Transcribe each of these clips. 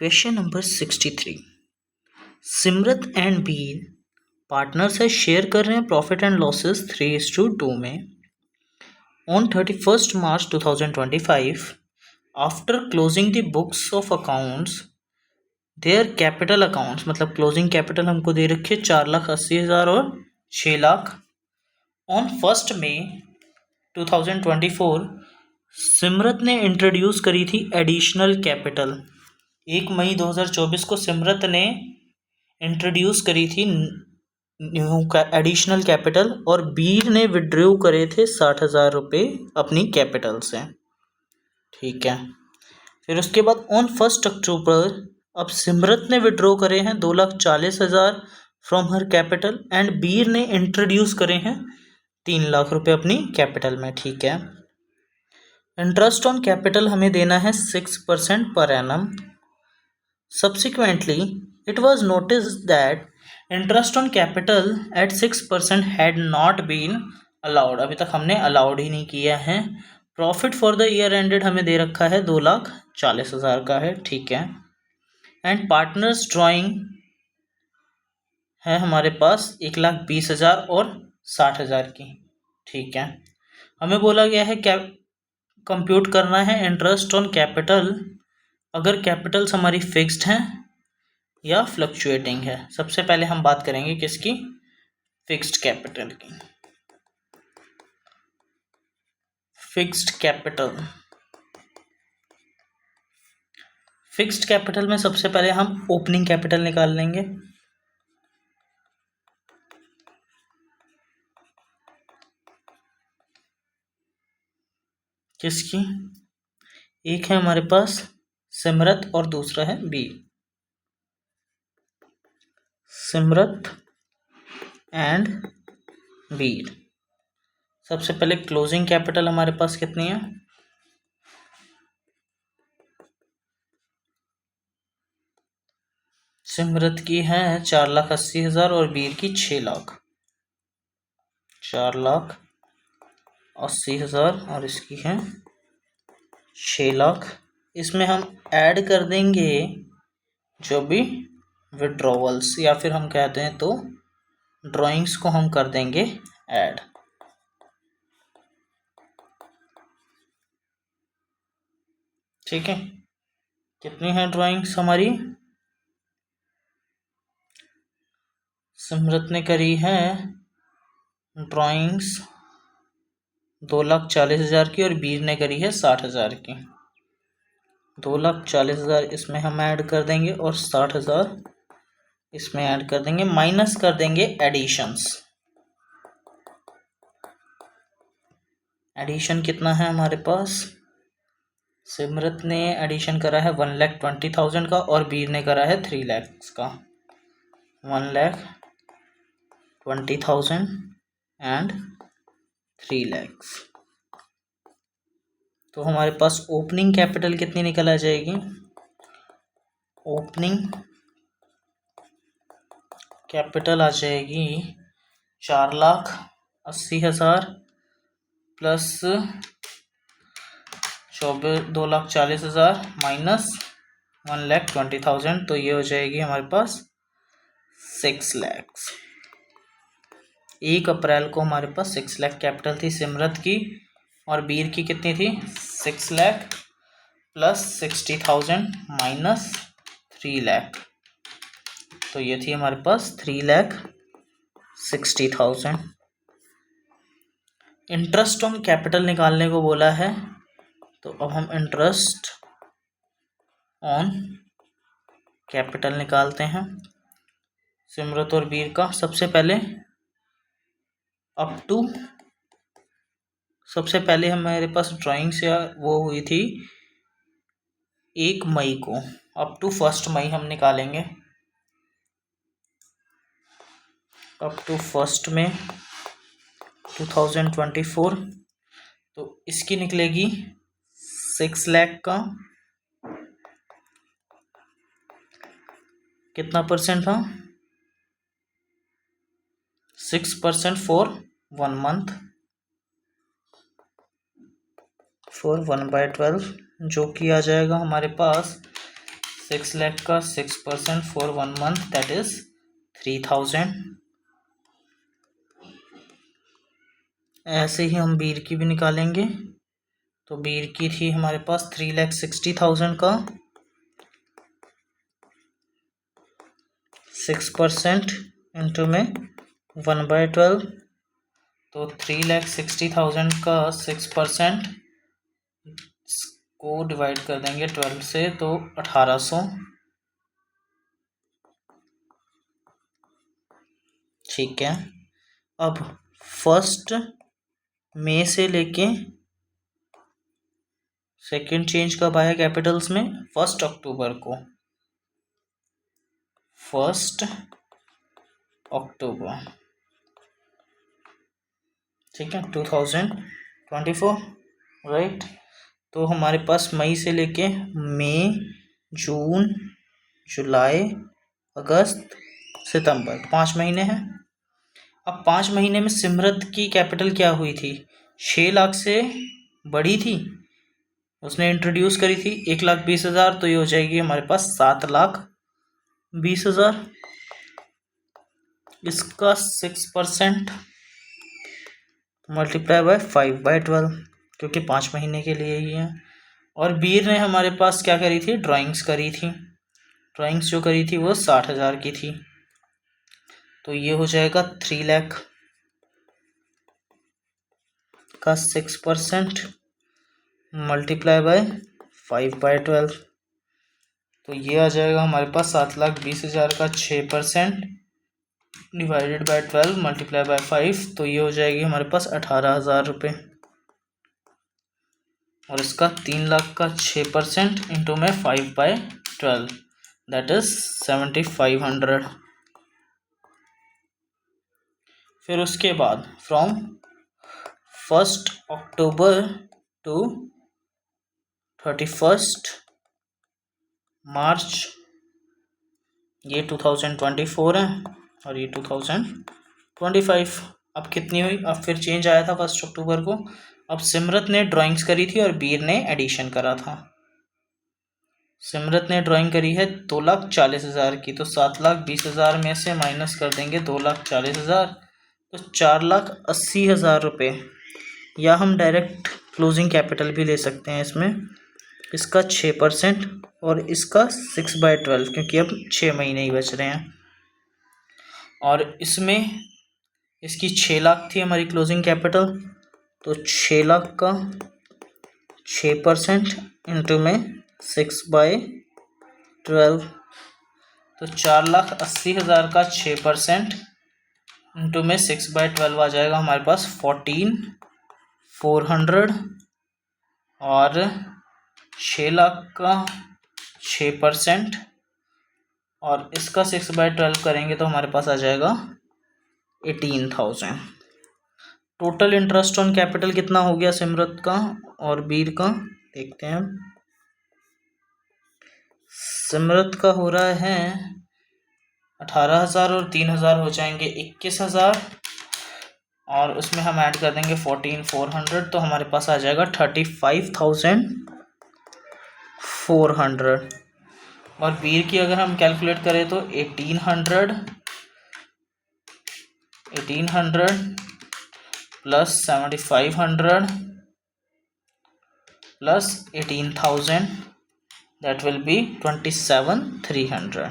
Question number 63। Simrat and Bir partners है, share कर रहे हैं प्रॉफिट एंड लॉसेस 3:2 में। On 31 March 2025 after closing the books of accounts their capital accounts, मतलब closing capital हमको दे रखी है 4,80,000 और 6 लाख। ऑन 1 मई 2024 सिमरत ने इंट्रोड्यूस करी थी एडिशनल कैपिटल। 1 मई 2024 को सिमरत ने इंट्रोड्यूस करी थी न्यू एडिशनल कैपिटल और बीर ने विड्रॉ करे थे 60,000 रुपये अपनी कैपिटल से। ठीक है, फिर उसके बाद ऑन 1 अक्टूबर अब सिमरत ने विड्रॉ करे हैं 2,40,000 फ्रॉम हर कैपिटल एंड बीर ने इंट्रोड्यूस करे हैं 3 लाख रुपये अपनी कैपिटल में। ठीक है, इंटरेस्ट ऑन कैपिटल हमें देना है 6% per annum. Subsequently, it was noticed that interest on capital at 6% had not been allowed। अभी तक हमने अलाउड ही नहीं किया है। Profit for the year ended हमें दे रखा है 2,40,000 का है। ठीक है, एंड पार्टनर्स ड्राइंग है हमारे पास 1,20,000 और 60,000 की। ठीक है, हमें बोला गया है क्या कंप्यूट करना है इंटरेस्ट ऑन कैपिटल अगर कैपिटल्स हमारी फिक्स्ड हैं या फ्लक्चुएटिंग है। सबसे पहले हम बात करेंगे किसकी, फिक्स्ड कैपिटल की। फिक्स्ड कैपिटल में सबसे पहले हम ओपनिंग कैपिटल निकाल लेंगे। किसकी, एक है हमारे पास सिमरत और दूसरा है बी। सिमरत एंड बीर। सबसे पहले क्लोजिंग कैपिटल हमारे पास कितनी है, सिमरत की है 4,80,000 और बीर की 6 लाख। 4,80,000 और इसकी है 6 लाख। इसमें हम ऐड कर देंगे जो भी विड्रॉवल्स या फिर हम कहते हैं तो ड्राइंग्स को हम कर देंगे ऐड। ठीक है, कितनी है ड्राइंग्स हमारी, सिमरत ने करी है ड्राइंग्स 2,40,000 की और बीर ने करी है 60,000 की। 2,40,000 इसमें हम ऐड कर देंगे और 60,000 इसमें ऐड कर देंगे, माइनस कर देंगे एडिशंस। एडिशन कितना है हमारे पास, सिमरत ने एडिशन करा है 1,20,000 का और बीर ने करा है 3 लाख का। 1,20,000 एंड 3 लाख। तो हमारे पास ओपनिंग कैपिटल कितनी निकल आ जाएगी, ओपनिंग कैपिटल आ जाएगी 4,80,000 प्लस 2,40,000 माइनस 1,20,000, तो ये हो जाएगी हमारे पास 6 लाख। 1 अप्रैल को हमारे पास 6 लाख कैपिटल थी सिमरत की और बीर की कितनी थी 6 लाख प्लस 60,000 माइनस 3 लाख, तो ये थी हमारे पास 3,60,000। इंटरेस्ट ऑन कैपिटल निकालने को बोला है, तो अब हम इंटरेस्ट ऑन कैपिटल निकालते हैं सिमरत और बीर का। सबसे पहले अप टू, सबसे पहले हमारे पास ड्राइंग से वो हुई थी 1 मई को, अप टू 1 मई हम निकालेंगे। अप टू 1 मई 2024, तो इसकी निकलेगी 6 लाख का कितना परसेंट था, 6% फॉर 1 मंथ, फॉर 1/12, जो कि आ जाएगा हमारे पास 6 लाख का 6% फॉर 1 मंथ दैट इज 3000। ऐसे ही हम बीर की भी निकालेंगे। तो बीर की थी हमारे पास 3,60,000 का 6% इंटू में 1/12, तो 3,60,000 का 6% को डिवाइड कर देंगे 12 से तो 1800। ठीक है, अब 1 मई से लेके सेकेंड चेंज कब आया कैपिटल्स में? 1 अक्टूबर को। 1 अक्टूबर, ठीक है, 2024, राइट। तो हमारे पास मई से लेके मई, जून, जुलाई, अगस्त, सितंबर 5 महीने हैं। अब 5 महीने में सिमरत की कैपिटल क्या हुई थी? 6 लाख से बड़ी थी, उसने इंट्रोड्यूस करी थी 1,20,000, तो ये हो जाएगी हमारे पास 7,20,000। इसका 6% मल्टीप्लाई बाय 5/12, क्योंकि 5 महीने के लिए ही है। और बीर ने हमारे पास क्या करी थी? ड्राइंग्स करी थी। ड्राइंग्स जो करी थी वो 60,000 की थी, तो ये हो जाएगा 3 लाख का 6% मल्टीप्लाई बाय 5/12, तो ये आ जाएगा हमारे पास 7,20,000 का 6% डिवाइडेड बाय 12 मल्टीप्लाई बाय 5, तो ये हो जाएगी हमारे पास 18,000 रुपये। और इसका 3 लाख का 6% इंटू में 5/12 दैट इज 7,500। फिर उसके बाद फ्रॉम 1 अक्टूबर टू 31 मार्च, ये 2024 है और ये 2025। अब कितनी हुई? अब फिर चेंज आया था 1 अक्टूबर को। अब सिमरत ने ड्राइंग्स करी थी और बीर ने एडिशन करा था। सिमरत ने ड्राइंग करी है 2,40,000 की, तो 7,20,000 में से माइनस कर देंगे 2,40,000, तो 4,80,000 रुपये। या हम डायरेक्ट क्लोजिंग कैपिटल भी ले सकते हैं इसमें। इसका 6% और इसका 6/12, क्योंकि अब 6 महीने ही बच रहे हैं। और इसमें इसकी 6 लाख थी हमारी क्लोजिंग कैपिटल, तो 6 लाख का 6% इंटू में 6/12, तो 4,80,000 का 6% इंटू में 6/12 आ जाएगा हमारे पास 14,400। और 6 लाख का 6% और इसका 6/12 करेंगे तो हमारे पास आ जाएगा 18,000। टोटल इंटरेस्ट ऑन कैपिटल कितना हो गया सिमरत का और बीर का? देखते हैं। सिमरत का हो रहा है 18,000 और 3,000 हो जाएंगे 21,000, और उसमें हम ऐड कर देंगे 14,400, तो हमारे पास आ जाएगा 35,400। और बीर की अगर हम कैलकुलेट करें तो 1800 plus 7,500 plus 18,000 that will B 27,300।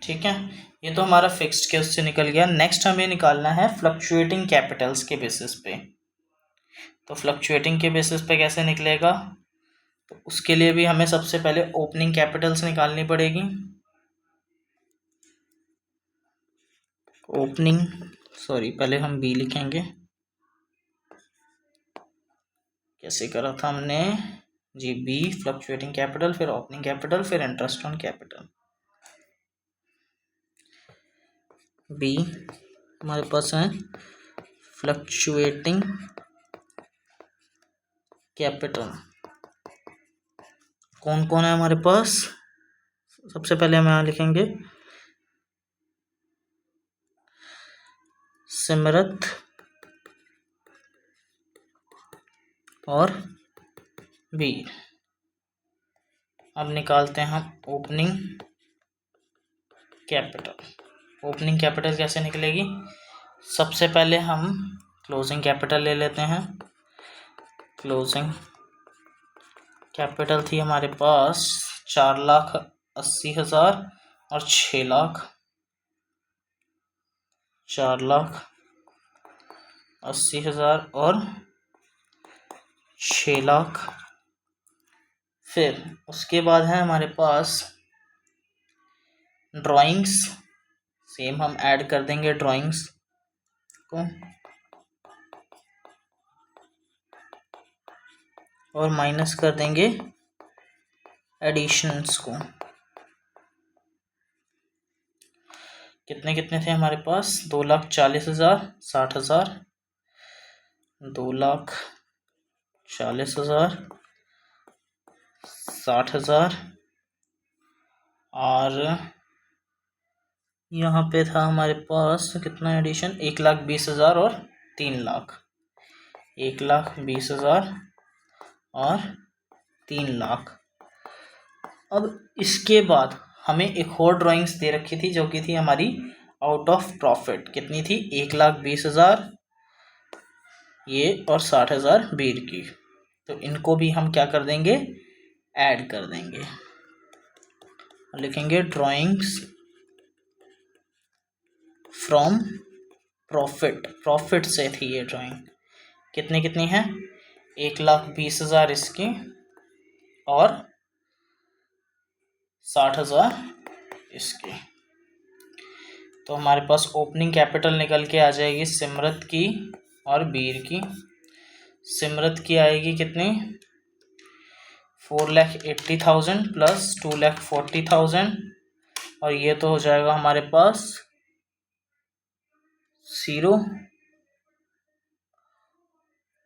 ठीक है, ये तो हमारा फिक्स्ड के उससे निकल गया। नेक्स्ट हमें निकालना है फ्लक्चुएटिंग कैपिटल्स के बेसिस पे। तो फ्लक्चुएटिंग के बेसिस पे कैसे निकलेगा? तो उसके लिए भी हमें सबसे पहले ओपनिंग कैपिटल्स निकालनी पड़ेगी। पहले हम बी लिखेंगे। कैसे करा था हमने जी? बी फ्लक्चुएटिंग कैपिटल, फिर ओपनिंग कैपिटल, फिर इंटरेस्ट ऑन कैपिटल। बी हमारे पास है फ्लक्चुएटिंग कैपिटल। कौन कौन है हमारे पास? सबसे पहले हम यहाँ लिखेंगे सिमरत और बी। अब निकालते हैं हम ओपनिंग कैपिटल। ओपनिंग कैपिटल कैसे निकलेगी? सबसे पहले हम क्लोजिंग कैपिटल ले लेते हैं। क्लोजिंग कैपिटल थी हमारे पास 4,80,000 और 6,00,000। 4,80,000 और 6,00,000। फिर उसके बाद है हमारे पास ड्राइंग्स। सेम हम ऐड कर देंगे ड्राइंग्स को और माइनस कर देंगे एडिशंस को। कितने कितने थे हमारे पास? 2,40,000, 60,000, 2,40,000, 60,000 और यहाँ पे था हमारे पास कितना एडिशन? 1,20,000 और 3,00,000। 1,20,000 और 3,00,000। अब इसके बाद हमें एक और ड्राइंग्स दे रखी थी जो कि थी हमारी आउट ऑफ प्रॉफिट। कितनी थी? 1,20,000 ये और 60,000 बीर की। तो इनको भी हम क्या कर देंगे? ऐड कर देंगे। लिखेंगे ड्राइंग्स फ्रॉम प्रॉफिट। प्रॉफिट से थी ये ड्राइंग। कितनी कितनी है? 1,20,000 इसकी और 60,000 इसकी। तो हमारे पास ओपनिंग कैपिटल निकल के आ जाएगी सिमरत की और बीर की। सिमरत की आएगी कितनी? 4,80,000 प्लस 2,40,000 और ये तो हो जाएगा हमारे पास 0।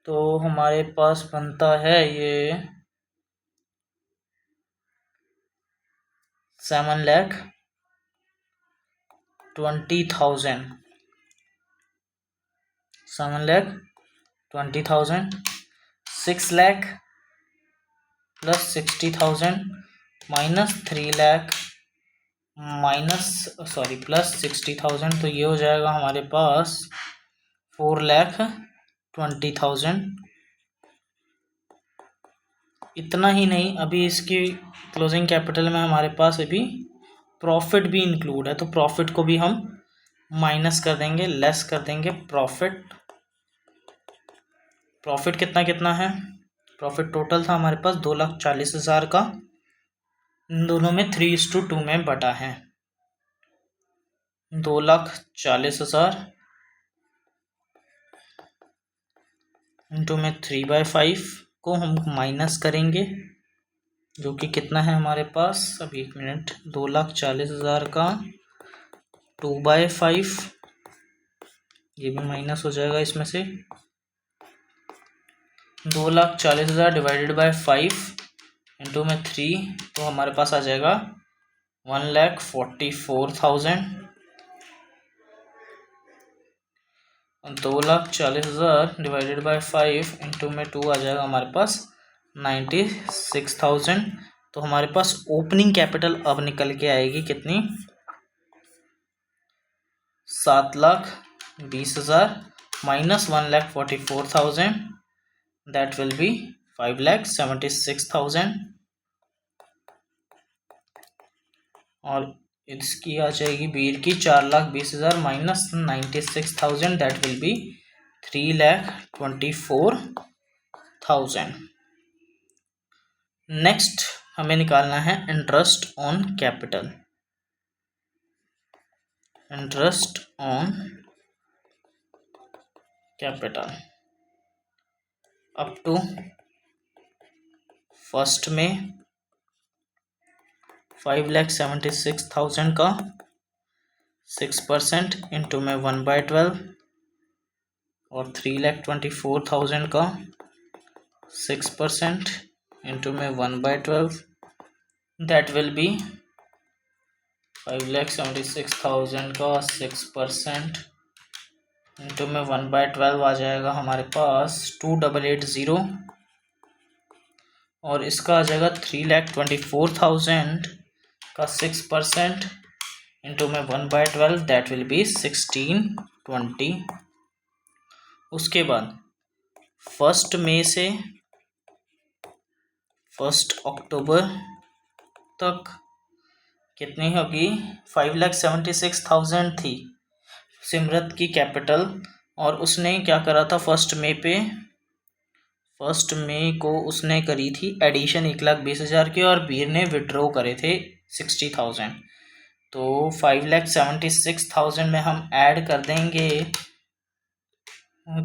तो हमारे पास बनता है ये 7,20,000। 7,20,000। 6,00,000 प्लस 60,000 माइनस 3,00,000 प्लस 60,000। तो ये हो जाएगा हमारे पास 4,20,000। इतना ही नहीं, अभी इसकी क्लोजिंग कैपिटल में हमारे पास अभी प्रॉफिट भी इंक्लूड है। तो प्रॉफिट को भी हम माइनस कर देंगे, लेस कर देंगे प्रॉफिट। प्रॉफिट कितना कितना है? प्रॉफिट टोटल था हमारे पास 2,40,000 का। इन दोनों में 3:2 में बटा है। 2,40,000 इंटू में 3/5 को हम माइनस करेंगे, जो कि कितना है हमारे पास? अभी 1 मिनट। 2,40,000 का 2/5 ये भी माइनस हो जाएगा इसमें से। 2,40,000 डिवाइडेड बाय 5 इंटू में 3 तो हमारे पास आ जाएगा 1,44,000। 2,40,000 डिवाइडेड बाय 5 इंटू में 2 आ जाएगा हमारे पास 96,000। तो हमारे पास ओपनिंग कैपिटल अब निकल के आएगी कितनी? 7,20,000 माइनस 1,44,000 दैट विल बी 5,76,000 और इसकी आ जाएगी बीर की 4,20,000 minus 96,000 that will be 3,24,000। Next हमें निकालना है interest on capital. Interest on capital up to first में 5,76,000 का 6% इंटू में 1/12 और 3,24,000 का 6% इंटू में 1/12 दैट विल बी 5,76,000 का 6% इंटू में 1/12 आ जाएगा हमारे पास 2,880 और इसका आ जाएगा 3,24,000 का 6% इंटू में 1/12, दैट विल बी 1620। उसके बाद 1 मई से 1 अक्टूबर तक कितनी होगी? 5,76,000 थी सिमरत की कैपिटल, और उसने क्या करा था 1 मई को उसने करी थी एडिशन 1,20,000 की, और बीर ने विड्रॉ करे थे 60,000। तो 5,76,000 में हम ऐड कर देंगे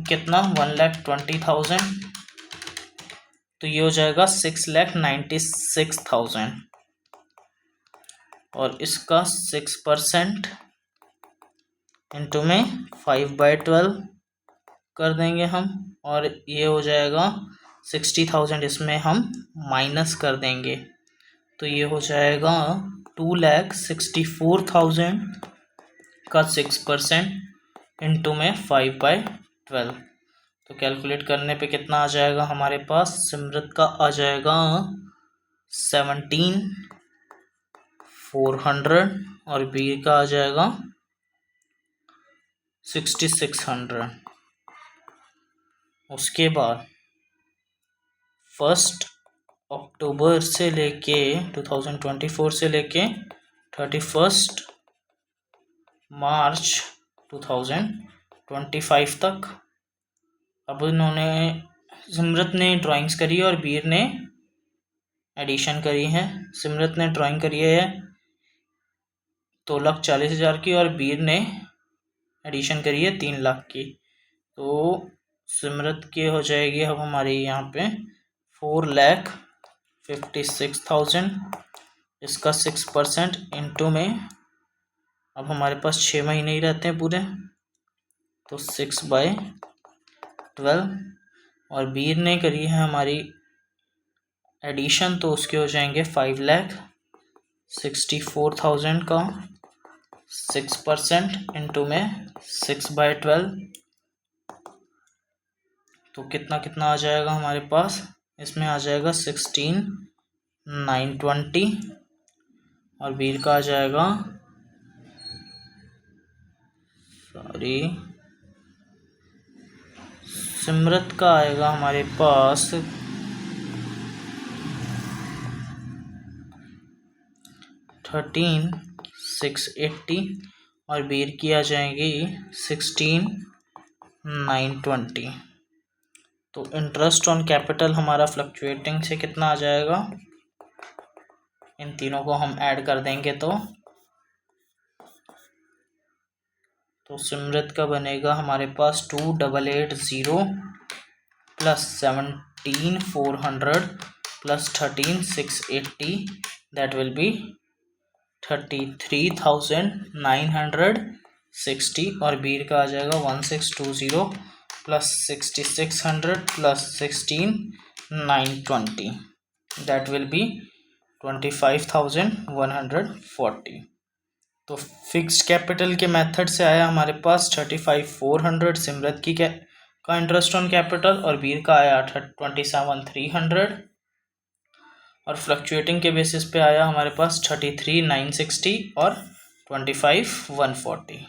कितना? 1,20,000, तो ये हो जाएगा 6,96,000, और इसका 6% इंटू में 5/12 कर देंगे हम, और ये हो जाएगा 60,000, इसमें हम माइनस कर देंगे, तो ये हो जाएगा 2,64,000 का 6% इंटू में 5/12। तो कैलकुलेट करने पे कितना आ जाएगा हमारे पास? सिमरत का आ जाएगा 17,400 और बीर का आ जाएगा 6,600। उसके बाद 1 अक्टूबर से लेके 2024 से लेके 31 मार्च 2025 तक अब इन्होंने सिमरत ने ड्राइंग्स करी और बीर ने एडिशन करी है। सिमरत ने ड्राइंग करी है 2,40,000 की, और बीर ने एडिशन करी है 3 लाख की। तो सिमरत की हो जाएगी अब हमारी यहाँ पे 4,56,000, इसका 6% इंटू में, अब हमारे पास 6 महीने ही रहते हैं पूरे, तो 6/12, और बीर ने करी है हमारी एडिशन, तो उसके हो जाएंगे 5,64,000 का 6% इंटू में 6/12, तो कितना कितना आ जाएगा हमारे पास? इसमें आ जाएगा 16,920, और बीर का आ जाएगा सिमरत का आएगा हमारे पास 13,680, और बीर की आ जाएगी 16,920। तो इंटरेस्ट ऑन कैपिटल हमारा फ्लक्चुएटिंग से कितना आ जाएगा? इन तीनों को हम ऐड कर देंगे तो सिमरत का बनेगा हमारे पास 2,880 plus 17,400 plus 13,680, that will B 33,960, और बीर का आ जाएगा 1,620 plus 6,600 plus 16,920, that will B 25,140। तो फिक्स्ड कैपिटल के मेथड से आया हमारे पास 35,400 सिमरत की का इंटरेस्ट ऑन कैपिटल, और बीर का आया 27,300, और फ्लक्चुएटिंग के बेसिस पे आया हमारे पास 33,960 और 25,140।